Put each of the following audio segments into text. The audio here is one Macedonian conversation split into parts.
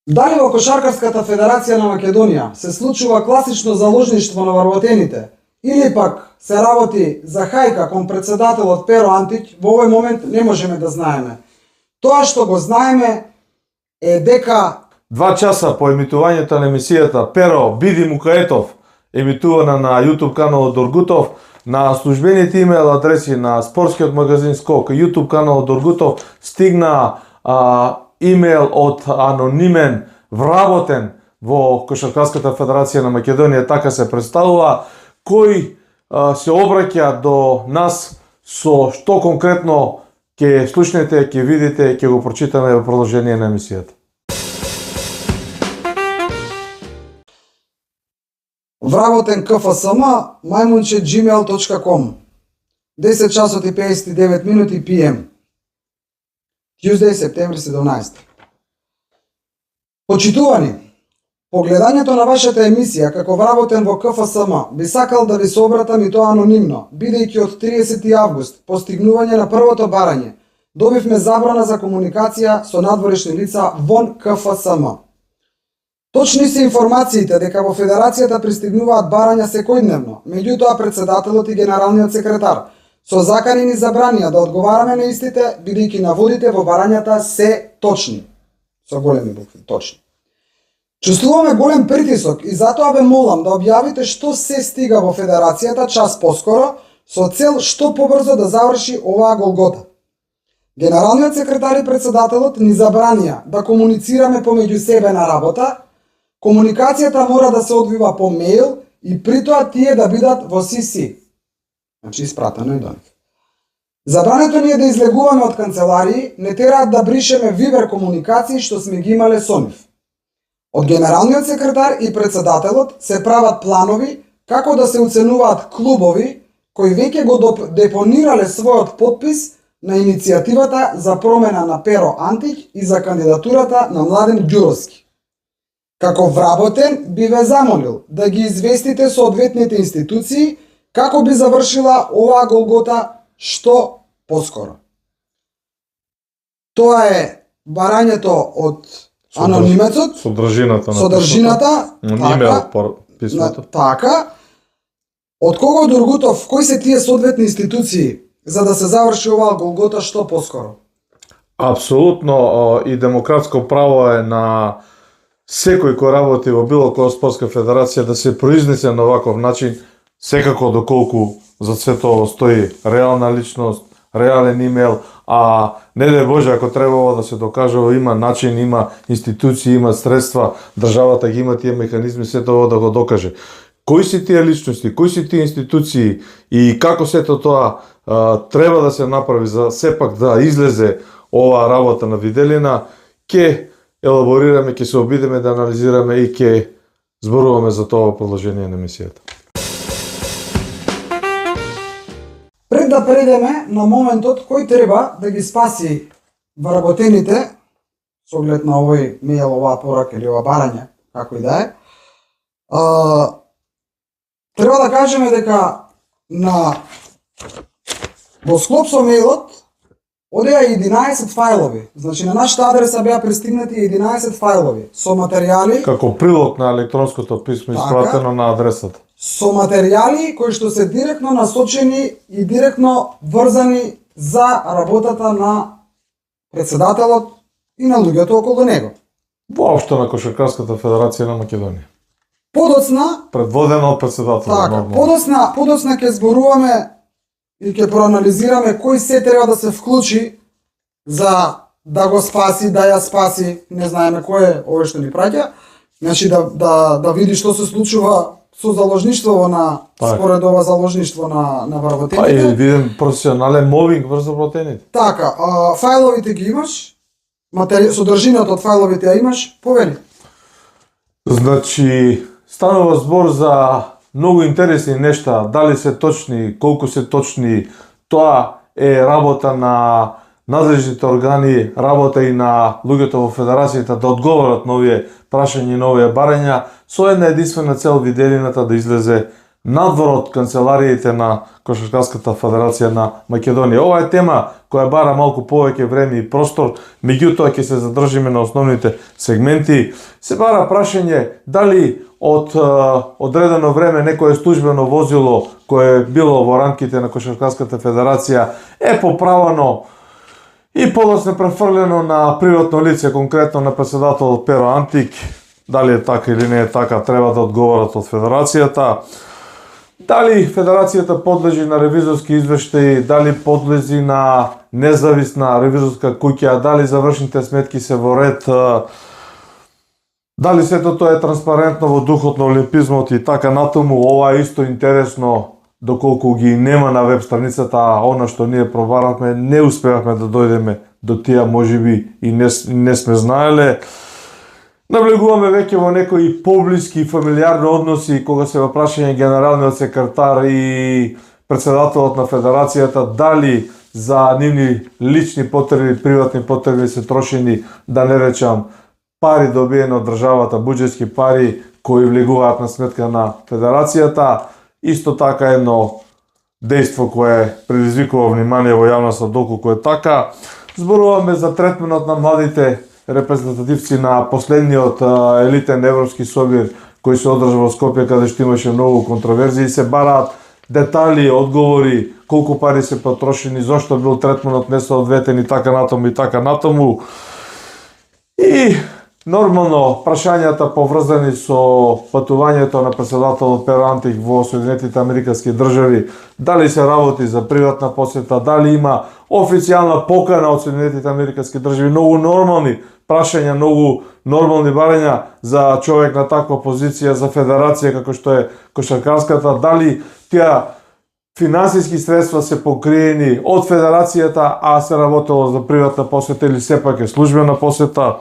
Дали во Кошаркарската федерација на Македонија се случува класично заложништво на вработените или пак се работи за хајка кон председателот Перо Антич, во овој момент не можеме да знаеме. Тоа што го знаеме е дека 2 часа по емитувањето на емисијата Перо Биди Мукаетов, емитувана на YouTube каналот Доргутов, на службените имейл адреси на спортскиот магазин Скок, YouTube каналот Доргутов, стигна имейл од анонимен вработен во Кошаркарската федерација на Македонија, така се представува, кој се обраќа до нас со што конкретно ќе слушнете, ќе видите, ќе го прочитаме во продолжение на емисијата. вработен КФСМ maimунче@gmail.com 10 часот и 59 минути PM. Tuesday, септември 17. Почитувани, погледањето на вашата емисија како вработен во КФСМ би сакал да ви се обратам и тоа анонимно, бидејќи од 30 август, постигнување на првото барање, добивме забрана за комуникација со надворешни лица вон КФСМ. Точни се информациите дека во Федерацијата пристигнуваат барања секојдневно, меѓутоа председателот и генералниот секретар со заканени забранија да одговараме на истите, бидејќи наводите во барањата се точни. Со големи букви, точни. Чувствуваме голем притисок и затоа ве молам да објавите што се стига во Федерацијата час поскоро, со цел што побрзо да заврши оваа голгота. Генералниот секретар и председателот ни забранија да комуницираме помеѓу себе на работа. Комуникацијата мора да се одвива по мејл и притоа тие да бидат во CC. Значи испратено и до нив. Забрането ни е да излегуваме од канцеларии, не тераат да бришеме вибер комуникации што сме ги имале со нив. Од генералниот секретар и председателот се прават планови како да се уценуваат клубови кои веќе го депонирале својот подпис на иницијативата за промена на Перо Антич и за кандидатурата на Младен Ѓуровски. Како вработен би ве замолил да ги известите соодветните институции како би завршила оваа голгота што поскоро. Тоа е барањето од анонимецот, содржината писмото. Така. Од кого од Доргутов, кои се тие соодветни институции за да се заврши оваа голгота што поскоро? Апсолутно и демократско право е на секој кој работи во било која спортска федерација да се произнесе на ваков начин, секако доколку за сето тоа стои реална личност, реален имейл, а не дај Боже ако требало да се докажува, има начин, има институции, има средства, државата ги има тие механизми сето ова да го докаже. Кои се тие личности, кои се тие институции и како сето тоа треба да се направи за сепак да излезе оваа работа на виделина, ќе елаборираме, ќе се обидеме да анализираме и ќе зборуваме за тоа во продолжение на емисијата. Пред да предеме на моментот кој треба да ги спаси вработените, со оглед на овој мејл, оваа порака или ова барање, како и да е, треба да кажеме дека во склоп со мејлот одеа 11 фајлови. Значи на нашата адреса беа пристигнати 11 фајлови со материјали како прилог на електронското писмо испратено на адресата. Со материјали кои што се директно насочени и директно врзани за работата на председателот и на луѓето околу него. Воопшто на Кошаркарската федерација на Македонија. Подоцна, предводено од председателот. така, подоцна ќе зборуваме и ќе проанализираме кој се треба да се вклучи за да го спаси, да ја спаси, не знаеме кој е овој што ни праќа. Значи да види што се случува со заложништво на според ова заложништво на вработените. Па и виден професионален мовинг врз вработените. Така, фајловите ги имаш, содржината од фајловите ја имаш, повели. Значи, станува збор за многу интересни нешта, дали се точни, колку се точни, тоа е работа на надлежните органи, работа и на луѓето во федерацијата да одговорат на овие прашања и на овие барања, со една единствена цел виделината да излезе надвор од канцелариите на Кошаркарската федерација на Македонија. Ова е тема која бара малку повеќе време и простор, меѓутоа ќе се задржиме на основните сегменти. Се бара прашање дали од одредено време некое службено возило кое е било во рамките на Кошаркарската федерација е поправано и подоцна префрлено на приватно лице, конкретно на председател Перо Антик. Дали е така или не е така, треба да одговорат од федерацијата. Дали федерацијата подлежи на ревизорски извештаи, дали подлежи на независна ревизорска куќа, дали завршните сметки се во ред, дали сето тоа е транспарентно во духот на олимпизмот и така натаму. Ова е исто интересно доколку ги нема на веб страницата, а она што ние пробаравме, не успевавме да дојдеме до тие, можеби и не сме знаеле. Навлегуваме веќе во некои поблиски и фамилиарни односи кога се во прашање генералниот секретар и председателот на федерацијата дали за нивни лични потреби, приватни потреби се трошени, да не речам, пари добиени од државата, буџетски пари кои влегуваат на сметка на федерацијата. Исто така едно дејство кое предизвикува внимание во јавноста доколку е така. Зборуваме за третменот на младите репрезентативци на последниот елитен европски собир кој се одржа во Скопје, каде што имаше многу контроверзии, се бараат детали, одговори, колку пари се потрошени, зошто бил третменот несоодветен и така натаму и така натаму. И нормално прашањата поврзани со патувањето на председателот Перо Антик во Соединетите Американски држави, дали се работи за приватна посета, дали има официјална покана од Соединетите Американски држави, многу нормални прашања, многу нормални барања за човек на таква позиција, за федерација како што е Кошаркарската, дали тие финансиски средства се покриени од федерацијата, а се работело за приватна посета или сепак е службена посета.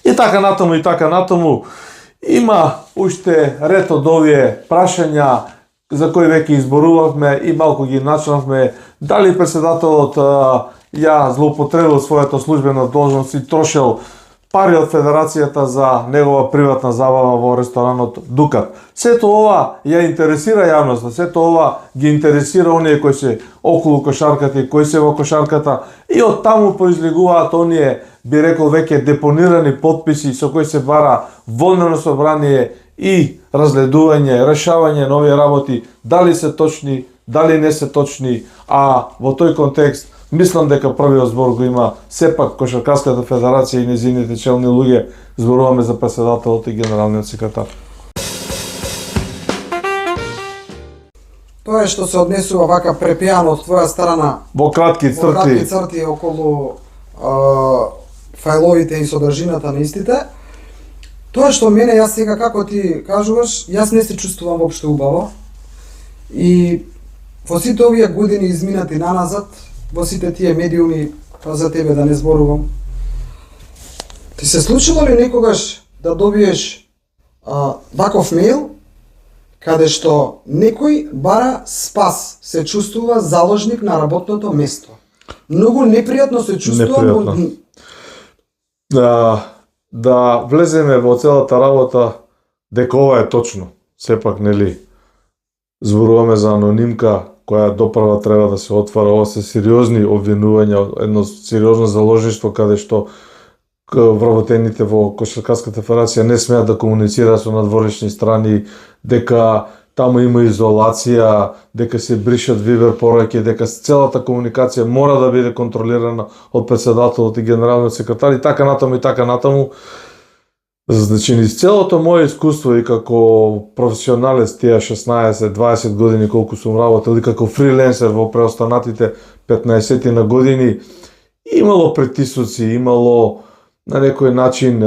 И така натаму, и така натаму. Има уште ред од овие прашања за кои веќе изборувавме и малку ги начнавме. Дали председателот ја злоупотребил својата службена должност и трошел пари од федерацијата за негова приватна забава во ресторанот Дукат. Сето ова ја интересира јавноста, сето ова ги интересира оние кои се околу кошарката и кои се во кошарката и од таму произлегуваат оние, би рекол, веќе депонирани подписи со кои се бара волнено собрание и разгледување, решавање на овие работи, дали се точни, дали не се точни, а во тој контекст мислам дека првиот збор го има сепак Кошаркарската федерација и незините челни луѓе. Зборуваме за председателот и генералниот секретар. Тоа е што се однесува вака препијано од твоја страна Во кратки црти околу фајловите и содржината на истите. Тоа што мене, јас сега како ти кажуваш, јас не се чувствувам воопшто убаво. И во сите овие години изминати наназад, во сите тие медиуми, па за тебе да не зборувам, ти се случило ли некогаш да добиеш ваков мејл, каде што некој бара спас, се чувствува заложник на работното место? Многу непријатно се чувствувам. Да влеземе во целата работа дека ова е точно. Сепак, нели, зборуваме за анонимка која доправа треба да се отвара. Ова се сериозни обвинувања, едно сериозно заложништво каде што вработените во Кошаркарската федерација не смеат да комуницираат со надворешни страни, дека таму има изолација, дека се бришат вибер пораки, дека целата комуникација мора да биде контролирана од председателот и генералниот секретар и така натаму и така натаму. Значи, низ целото моје искуство и како професионалец тие 16-20 години колку сум работел и како фриленсер во преостанатите 15 на години, имало притисоци, имало на некој начин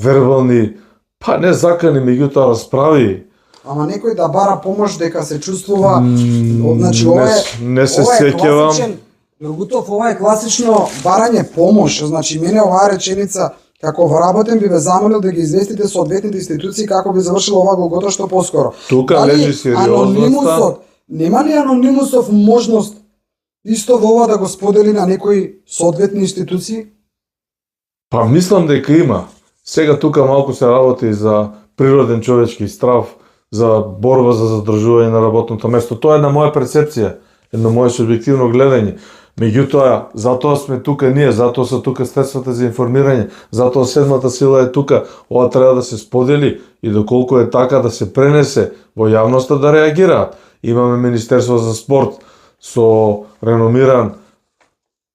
вербални, па не закани, меѓутоа расправи. Ама некој да бара помош дека се чувствува, значи ова не се сеќавам. Другутов, ова е класично барање помош, значи мене оваа реченица како вработен би ве замолил да ги известите соодветните институции како би завршило ова голгота што поскоро. Тука лежи сериозноста. Нема ли анонимусов можност исто во ова да го сподели на некои соодветни институции? Па мислам дека има. Сега тука малку се работи за природен човечки страв, за борба за задржување на работното место. Тоа е една моја перцепција, едно мое субјективно гледање. Меѓутоа, затоа сме тука ние, затоа се тука средствата за информирање, затоа седмата сила е тука. Ова треба да се сподели и доколку е така да се пренесе во јавноста да реагираат. Имаме Министерство за спорт со реномиран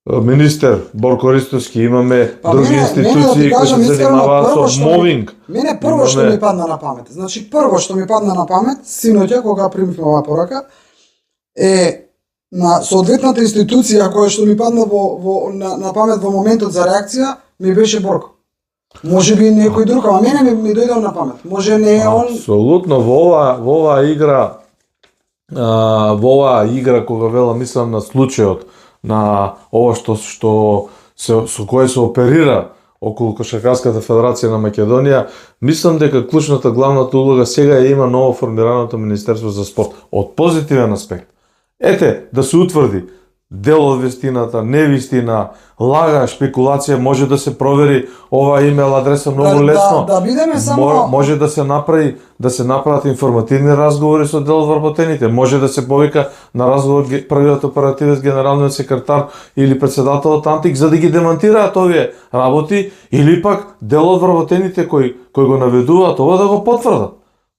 министер Борко Ристовски, имаме други институции кои се занимаваат со мовинг. Мене прво што ми падна на памет, значи прво што ми падна на памет, синоќа кога примивме оваа порака, е на соодветната институција која што ми падна на памет во моментот за реакција, ми беше Борко. Може би некој друг, ама мене ми дојде на памет. Може не е он. Апсолутно во оваа игра кога вела мислам на случајот на ова што со кое се оперира околу Кошаркарската федерација на Македонија, мислам дека клучната главната улога сега ја има ново формираното Министерство за спорт од позитивен аспект. Ете, да се утврди дел од вистината, невистина, лага, шпекулација, може да се провери ова имейл адреса многу лесно. Да бидеме само може да се направат информативни разговори со дел од вработените, може да се повика на разговор првиот оперативец, генералниот секретар или председателот Антик за да ги демонтираат овие работи или пак дел од вработените кои го наведуваат ова да го потврдат.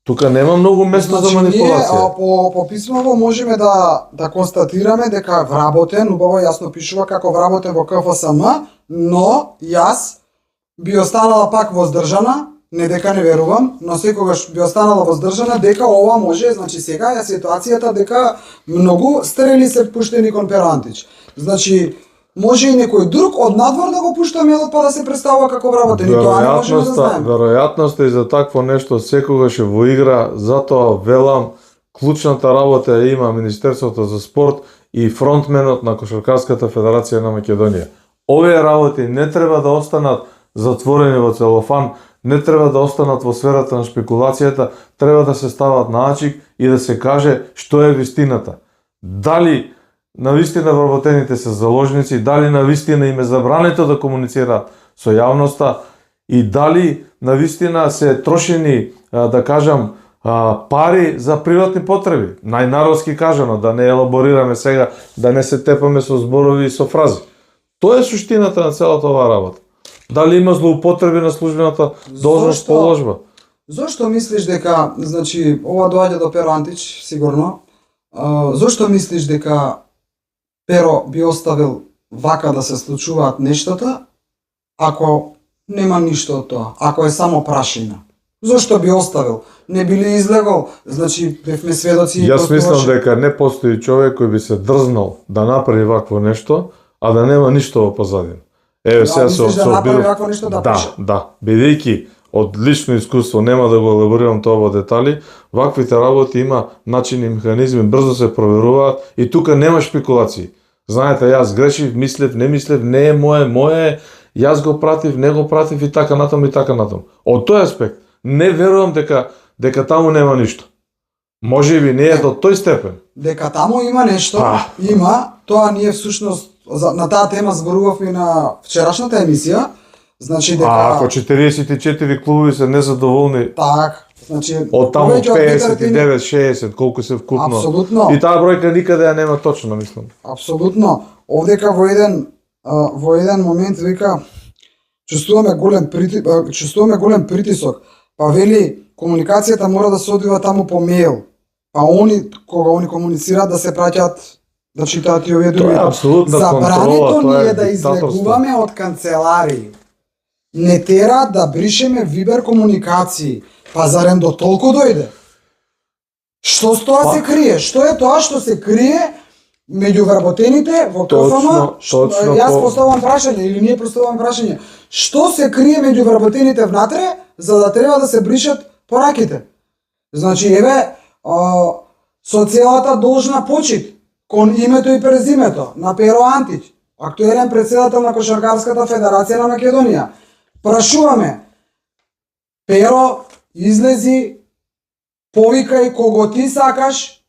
Тука нема многу место за манипулација. Ние по писмово можеме да констатираме дека вработен, убаво јасно пишува како вработен во КФСМ, но јас би останала пак воздржана, не дека не верувам, но секогаш би останала воздржана дека ова може, значи сега е ситуацијата дека многу стрели се пуштени кон Перо Антич. Значи може и некој друг од надвор да го пушта мелот па да се представува како вработен и тоа не можеме да знаеме. Веројатноста и за такво нешто секогаш е во игра, затоа велам клучната работа ја има Министерството за спорт и фронтменот на Кошаркарската федерација на Македонија. Овие работи не треба да останат затворени во целофан, не треба да останат во сферата на шпекулацијата, треба да се стават на ачик и да се каже што е вистината. Дали навистина вработените се заложници, дали навистина им е забрането да комуницираат со јавноста и дали навистина се трошени, да кажам, пари за приватни потреби. Најнародски кажано, да не елаборираме сега, да не се тепаме со зборови и со фрази. Тоа е суштината на целата оваа работа. Дали има злоупотреби на службената должност положба? Зошто мислиш дека, значи, ова доаѓа до Перо Антич, сигурно, зошто мислиш дека Перо би оставил вака да се случуваат нештата, ако нема ништо од тоа, ако е само прашина? Зошто би оставил? Не би ли излегол? Значи, бевме сведоци... Јас мислам дека не постои човек кој би се дрзнал да направи вакво нешто, а да нема ништо во позадина. Еве сега да направи вакво нешто да пише. Да, бидејќи од лично искуство нема да го елаборирам тоа во детали, ваквите работи има начини и механизми, брзо се проверуваат и тука нема шпекулации. Знаете, јас грешив, мислев, не е мое, јас го пратив, не го пратив и така натаму и така натаму. Од тој аспект, не верувам дека таму нема ништо. Може би не е до тој степен. Дека таму има нешто, има, тоа ние всушност на таа тема зборувавме на вчерашната емисија, значи дека... ако 44 клубови се незадоволни, значи од таму 59-60 колку се вкупно. Апсолутно. И таа бројка никаде ја нема точно, мислам. Апсолутно. Овдека во еден момент вика чувствуваме голем притисок. Па вели комуникацијата мора да се одвива таму по мејл. Па кога они комуницираат да се праќаат да читаат и овие други. Забрането ни е да излегуваме од канцеларии. Не тера да бришеме вибер комуникации. Па зарем до толку дојде? Што с тоа се крие? Што е тоа што се крие меѓу вработените во КФМ? Јас поставувам прашање или ние поставуваме прашање. Што се крие меѓу вработените внатре за да треба да се бришат пораките? Значи еве со целата должна почит кон името и презимето на Перо Антич, актуелен претседател на Кошаркарската федерација на Македонија. Прашуваме, Перо, излези, повикај кого ти сакаш,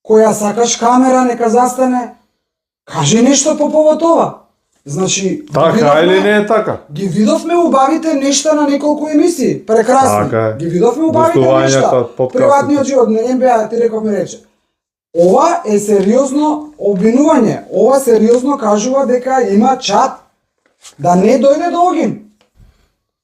која сакаш камера, нека застане, кажи нешто по повод ова. Значи, ги Така видовме- или не е така? Ги видовме убавите нешта на неколку емисии. Прекрасни. Така е. Ги видовме убавите Гостувањата, нешта. подкастите. Приватниот живот, не НБА, ти рековме рече. Ова е сериозно обвинување. Ова сериозно кажува дека има чат да не дојде до огин.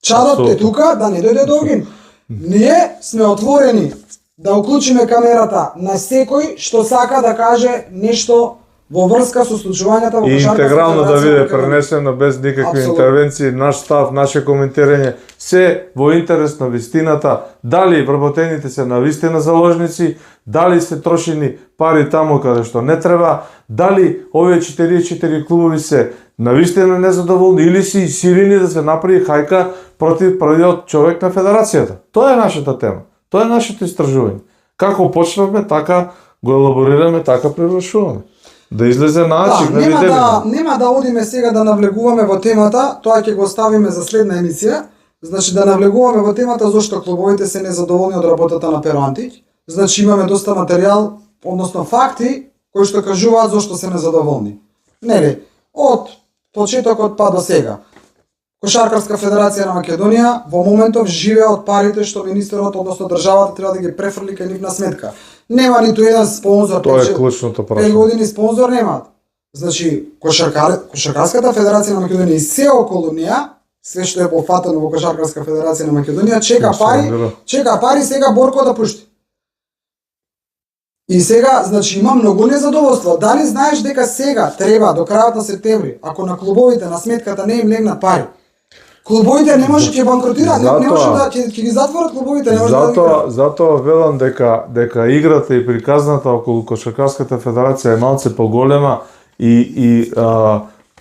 Чадот е Апсолутно. тука да не дојде до огин. Ние сме отворени да уклучиме камерата на секој што сака да каже нешто во врска со случувањата во И Кошаркарска интегрално да федерација биде на Македонија. пренесено без никакви Апсолутно. интервенции, наш став, наше коментирање, се во интерес на вистината, дали вработените се на вистина заложници, дали се трошени пари таму каде што не треба, дали овие 44 клубови се на вистина незадоволни или се изсилени да се направи хајка против првиот човек на федерацијата. Тоа е нашата тема. Тоа е нашето истражување. Како почнавме, така го елаборираме, така превршуваме. Да излезе на начин, да нема видиме. нема да одиме сега да навлегуваме во темата, тоа ќе го оставиме за следна емисија. Значи да навлегуваме во темата зошто клубовите се незадоволни од работата на Перо Антич. Значи имаме доста материјал, односно факти кои што кажуваат зошто се незадоволни. Нели, од почетокот па до сега. Кошаркарска федерација на Македонија во моментов живее од парите што министерот, односно државата треба да ги префрли кај нивна сметка. Нема ниту еден спонзор, Тоа е 5 клучното пет прашање. години спонзор немаат. Значи, Кошаркарската федерација на Македонија и се околу неа, све што е пофатено во Кошаркарска федерација на Македонија, чека пари сега Борко да пушти. И сега, значи, има многу незадоволство. Дали знаеш дека сега треба до крајот на септември, ако на клубовите на сметката не им легнат пари, клубовите не може ќе банкротираат, не може да ќе ги затворат клубовите, не може да ги Затоа велам дека играта и приказната околу Кошаркарската федерација е малце поголема и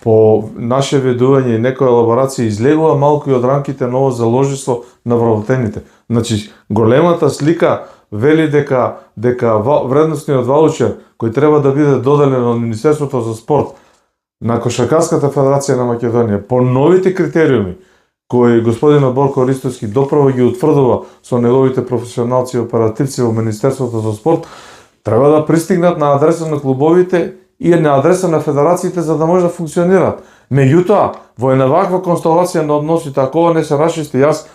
по наше ведување и некои елаборации излегува малку и од рамките на ово заложниство на вработените. Значи, големата слика вели дека вредносниот ваучер кој треба да биде доделен од Министерството за спорт на Кошаркарската федерација на Македонија по новите критериуми кои господинот Борко Ристовски доправо ги утврдува со неговите професионалци и оперативци во Министерството за спорт, треба да пристигнат на адреса на клубовите и на адреса на федерациите за да може да функционираат. Меѓутоа, во една ваква констелација на односите, ако ова не се расчисти, јас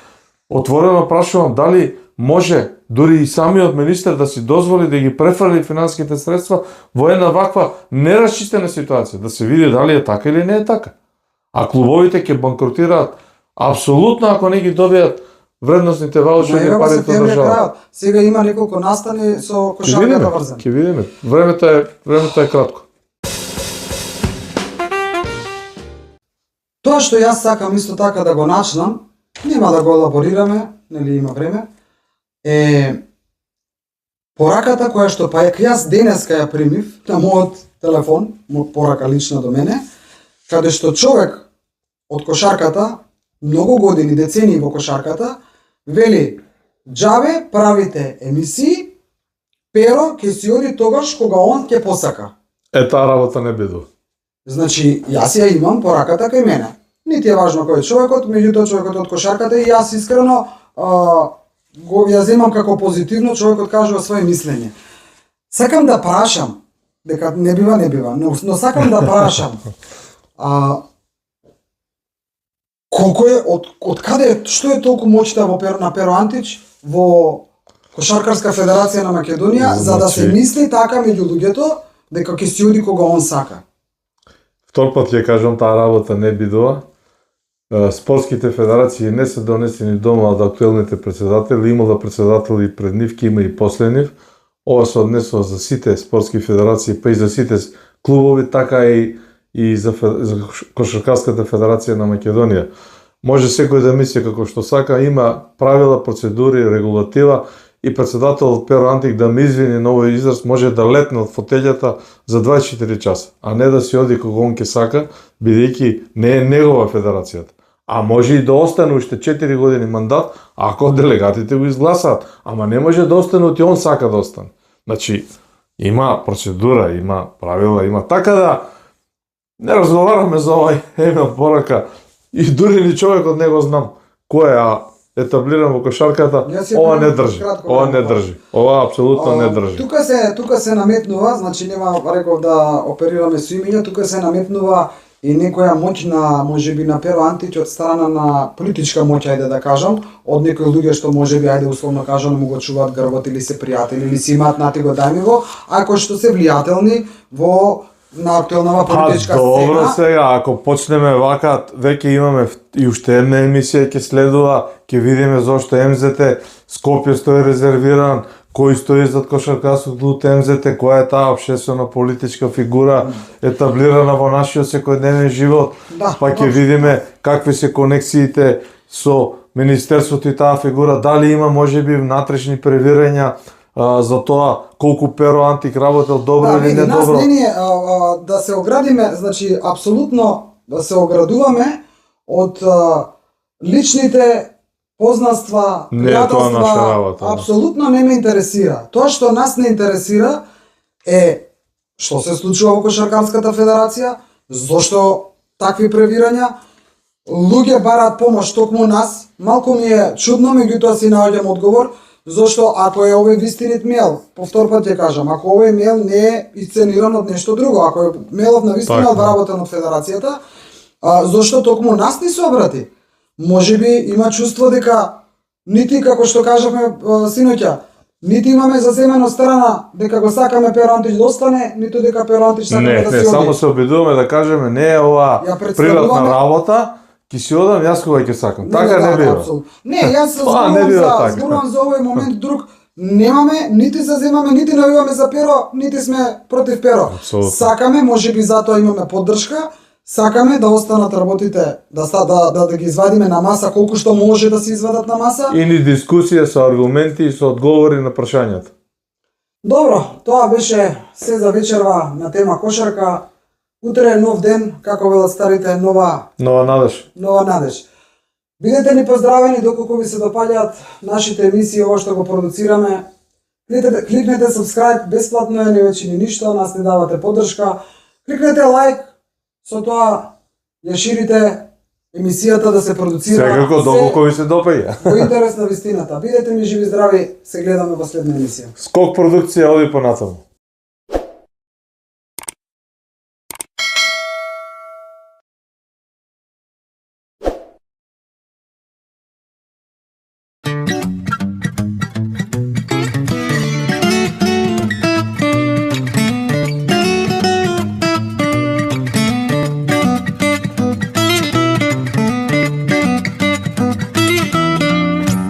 отворено прашувам дали може дури и самиот министер да си дозволи да ги префрли финансиските средства во една ваква нерасчистена ситуација, да се види дали е така или не е така. А клубовите ќе банкротираат апсолутно ако не ги добијат вредносните ваучери и парите од државата. Сега има неколку настани со кошарката врзани. Ќе видиме. Времето е кратко. Тоа што јас сакам исто така да го начнам, нема да го елаборираме, нели има време, е пораката која што па јас денеска ја примив на мојот телефон, порака лична до мене, каде што човек од кошарката, многу години, децении во кошарката, вели, џабе правите емисии, Перо ќе си оди тогаш кога он ќе посака. Таа работа не бидува. Значи, јас ја имам пораката кај мене. Нити е важно кој е човекот, меѓутоа човекот од кошарката и јас искрено го ја земам како позитивно, човекот кажува своје мислење. Сакам да прашам, дека не бива, но сакам да прашам, колку е, од каде, што е толку моќта на Перо Антич во Кошаркарска федерација на Македонија, за да се мисли така меѓу луѓето, дека ќе си оди кога он сака? Втор пат ќе кажам, таа работа не бидува. Спортските федерации не се донесени дома од актуелните председатели, имала председатели пред нив, ке има и после нив. Ова се однесува за сите спортски федерации, па и за сите клубови, така и за Кошаркарската федерација на Македонија. Може секој да мисли како што сака, има правила, процедури, регулатива и председателот Перо Антич да ме извини на овој израз, може да летне од фотелјата за 24 часа, а не да си оди кога он ке сака, бидејќи не е негова федерацијата. А може и да остане уште 4 години мандат, ако делегатите го изгласаат. Ама не може да остане оти он сака да остане. Значи, има процедура, има правила, има така да не разговараме за овај Емил Порака и дури ни човекот не го знам кој е етаблиран во кошарката, ова не држи. Ова не држи. Ова апсолутно не држи. Тука се наметнува, значи нема реков да оперираме со имиња, тука се наметнува и некоја моќна, можеби на Перо Антич од страна на политичка моќ, ајде да кажам, од некои луѓе што можеби, ајде условно кажано, му го чуваат грбот или се пријатели или си имаат нати го дај ми го, а кои што се влијателни во на актуелнава политичка добро сцена. сега, ако почнеме вака, веќе имаме и уште една емисија ќе следува, ќе видиме зошто МЗТ Скопје стои резервиран, кој стои зад кошаркарскиот клуб МЗТ, која е таа општествена политичка фигура етаблирана во нашиот секојдневен живот, Да, па ќе точно. видиме какви се конексиите со Министерството и таа фигура, дали има можеби внатрешни превирања за тоа колку Перо Антик работел добро Да, или види, не нас добро. не ни е, да се оградиме, значи, апсолутно да се оградуваме од личните познанства, Не е тоа наша работа, да. апсолутно не ме интересира. Тоа што нас не интересира е што се случува во Кошаркарската федерација, зошто такви превирања, луѓе бараат помош токму нас, малку ми е чудно, меѓутоа си наоѓам одговор, зошто ако е овој вистинит мејл, повтор пат ќе кажам, ако овој мејл не е исцениран од нешто друго, ако е мејлов на вистина Така. одработен од федерацијата, зошто токму нас ни се обрати? Можеби има чувство дека нити, како што кажавме синоќа, нити имаме заземено страна дека го сакаме Перо Антич да остане, ниту дека Перо Антич сакаме Не, да не, си само оди. се обидуваме да кажеме, не е ова Ја представуваме- приватна работа, ќе си одам, јас кога ќе сакам. Така не бива. апсолутно. Не, јас Тоа не бива така. зборувам за овој момент друг. Немаме, нити заземаме, нити навиваме за Перо, нити сме против Перо. Апсолутно. Сакаме, можеби затоа имаме поддршка, сакаме да останат работите, да ги извадиме на маса колку што може да се извадат на маса. И ни дискусија со аргументи и со одговори на прашањата. Добро, тоа беше се за вечерва на тема кошарка. Утре е нов ден, како велат старите, нова Нова надеж. Бидете ни поздравени доколку ви се допаѓаат нашите емисии, ова што го продуцираме. Кликнете subscribe, бесплатно е, не ви чини ништо, нас не давате поддршка. Кликнете лайк, со тоа ја ширите емисијата да се продуцира Секако се доколку ви се допаѓа. во интерес на вистината. Бидете ми живи здрави, се гледаме во следна емисија. Скок продукција оди понатаму.